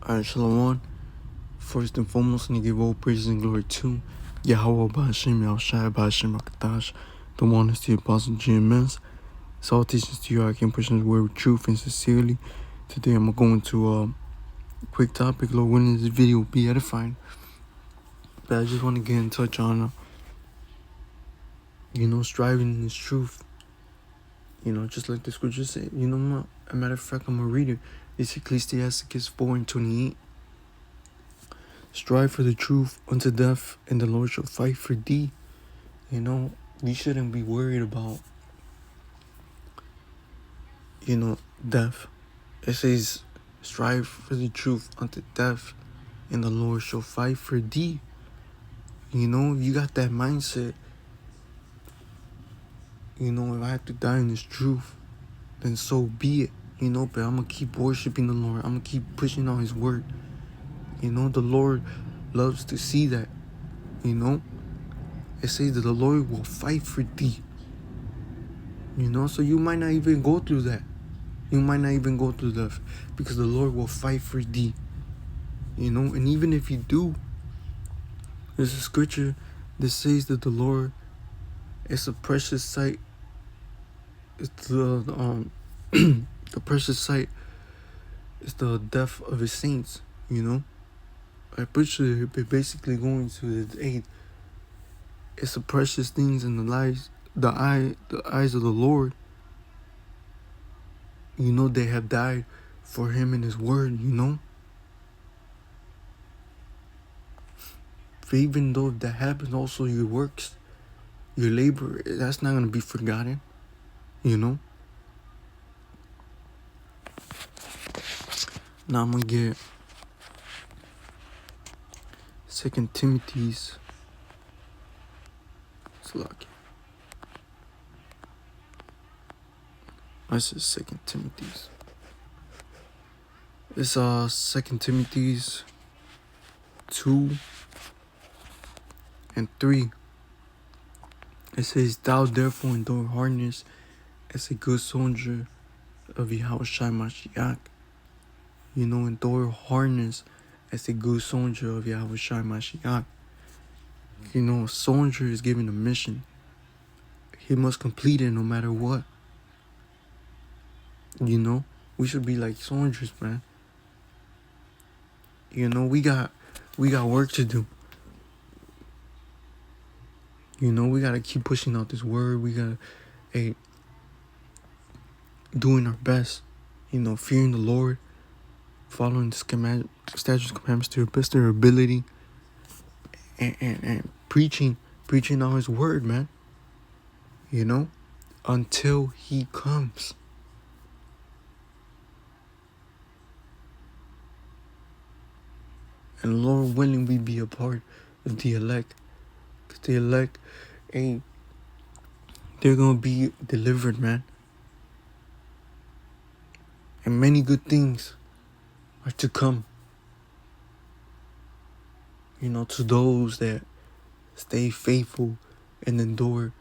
Alright, Shalom. First and foremost, and give all praise and glory to Yahweh Ba'Hashem, Yahushua Ba'Hashem HaKadash, the one is the Apostle GMS. It's all teachings to you. I can push the word with truth and sincerely. Today I'm going to a quick topic. Lord willing, this video will be edifying. But I just want to get in touch on, striving in this truth. Just like the scripture say. A matter of fact, I'm going to read it. It's Ecclesiastes 4:28. Strive for the truth unto death, and the Lord shall fight for thee. We shouldn't be worried about, death. It says, strive for the truth unto death, and the Lord shall fight for thee. If you got that mindset, if I have to die in this truth, then so be it. But I'm going to keep worshiping the Lord. I'm going to keep pushing on his word. The Lord loves to see that. It says that the Lord will fight for thee. So you might not even go through that. You might not even go through death, because the Lord will fight for thee. And even if you do, there's a scripture that says that the Lord is a precious sight. It's the the precious sight is the death of his saints. I picture it basically going to the aid. It's the precious things in the eyes of the Lord. They have died for him and his word. For even though that happens, also your works, your labor, that's not going to be forgotten. Now I'm going to get 2 Timothy's. It's lucky. I said 2 Timothy's. It's 2 Timothy's 2:3. It says, thou therefore endure hardness as a good soldier of Yahushua Mashiach. Endure hardness as a good soldier of Yahushua Mashiach. A soldier is given a mission. He must complete it no matter what. We should be like soldiers, man. We got work to do. We gotta keep pushing out this word. We gotta, doing our best. Fearing the Lord, following the statutes, commandments to the best of our ability, and preaching on his word, man. Until he comes. And Lord willing, we be a part of the elect. Because the elect, they're going to be delivered, man. And many good things are to come. To those that stay faithful and endure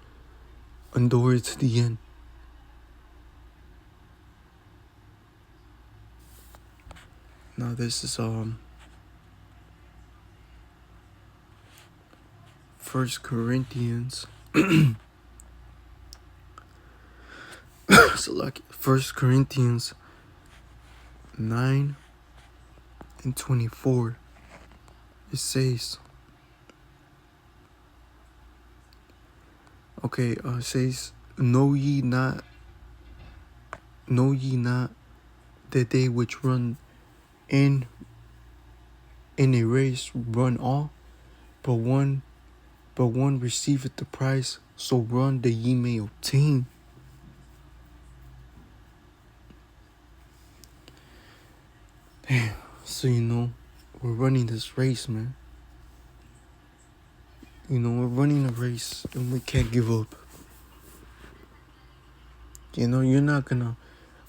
it to the end. Now this is 1 Corinthians. So like 1 Corinthians 9:24. It says, it says, know ye not that they which run in a race run all, but one receiveth the prize. So run that ye may obtain. Damn. So we're running this race, man. We're running a race and we can't give up. You're not gonna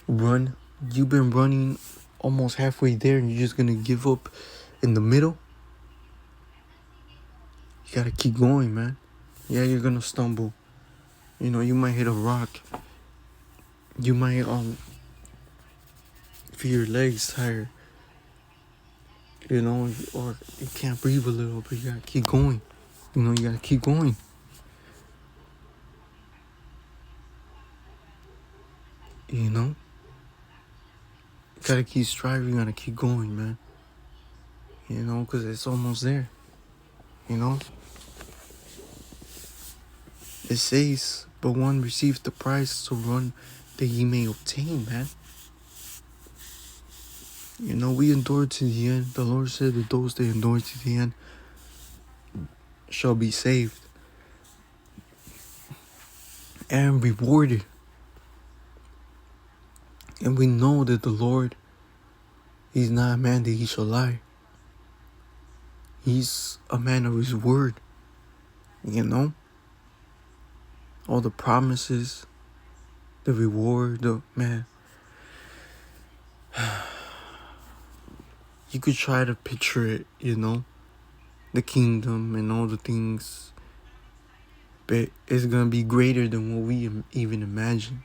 run. You've been running almost halfway there and you're just gonna give up in the middle. You gotta keep going, man. Yeah, you're gonna stumble. You might hit a rock. You might feel your legs tired. you know, or you can't breathe a little, but you gotta keep going. You know, you gotta keep going. You know, you gotta keep striving, you gotta keep going, man. You know, because it's almost there. You know, it says, but one receives the prize to run that ye may obtain, man. You know, we endure to the end. The Lord said that those that endure to the end shall be saved and rewarded. And we know that the Lord, He's not a man that He shall lie. He's a man of His word. You know? All the promises, the reward, the man. You could try to picture it, you know? The kingdom and all the things. But it's going to be greater than what we even imagine.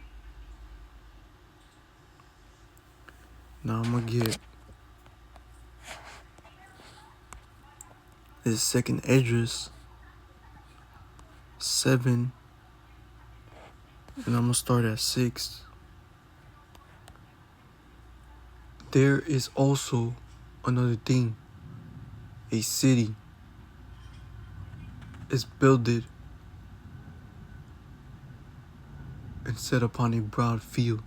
Now I'm going to get this second Esdras 7. And I'm going to start at 6. There is also another thing. A city is builded and set upon a broad field,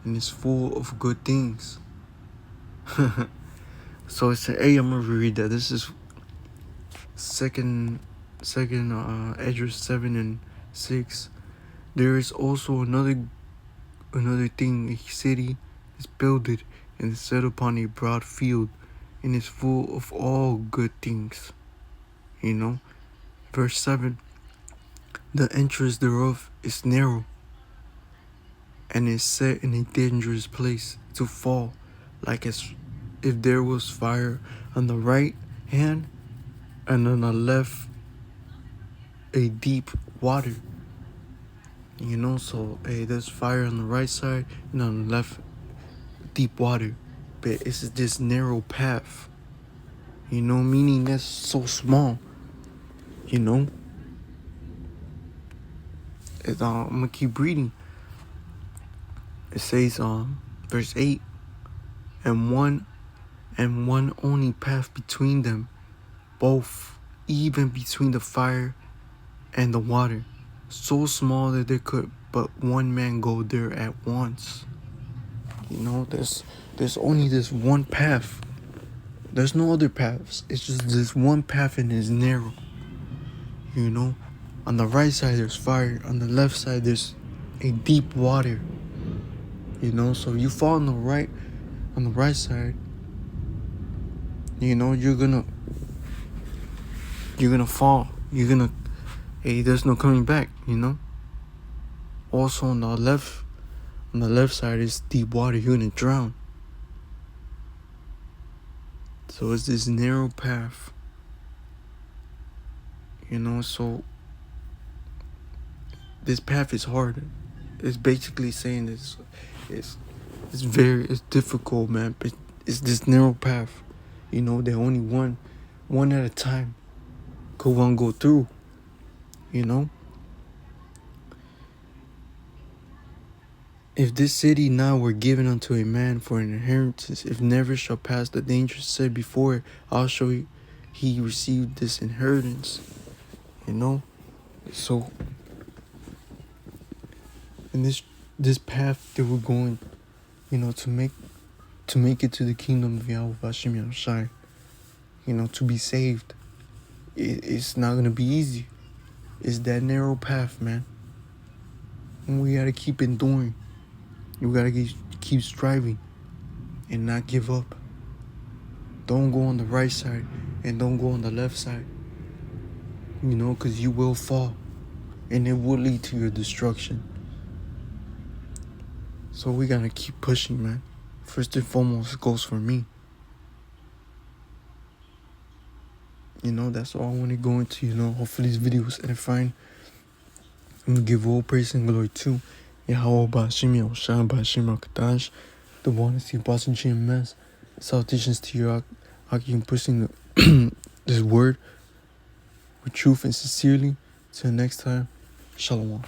and is full of good things. So it's hey, I'm gonna read that. This is second Esdras 7 and 6. There is also another thing. A city is builded and is set upon a broad field, and is full of all good things. You know, verse 7. The entrance thereof is narrow, and is set in a dangerous place to fall, like as if there was fire on the right hand, and on the left a deep water. You know, so hey, there's fire on the right side, and on the left deep water. But it's this narrow path. You know, meaning that's so small. You know, I'm gonna keep reading. It says, verse 8, and one only path between them, both, even between the fire and the water, so small that there could but one man go there at once. You know, there's only this one path. There's no other paths. It's just this one path, and it's narrow. You know, on the right side there's fire, on the left side there's a deep water. You know, so if you fall on the right side, you know, you're gonna fall. Hey, there's no coming back, you know. Also on the left side is deep water. You're gonna drown. So it's this narrow path. You know, so this path is hard. It's basically saying this. It's difficult, man. But it's this narrow path. You know, that only one at a time could one go through. You know, if this city now were given unto a man for an inheritance, if never shall pass the danger set before it, also he received this inheritance. You know, so in this path that we're going, you know, to make it to the kingdom of Yahweh Hashem Yahushai, you know, to be saved, it's not gonna be easy. It's that narrow path, man. And we gotta keep enduring. You gotta keep striving and not give up. Don't go on the right side and don't go on the left side. You know, because you will fall and it will lead to your destruction. So we gotta keep pushing, man. First and foremost, it goes for me. You know, that's all I want to go into, you know. Hopefully this video was edifying. I'm gonna give all praise and glory to Yahweh Ba'ashim Yahushua Ba'ashim HaKadosh, the one is the Apostle GMS. Salutations to you, I keep pushing the this word with truth and sincerely. Till next time, shalom.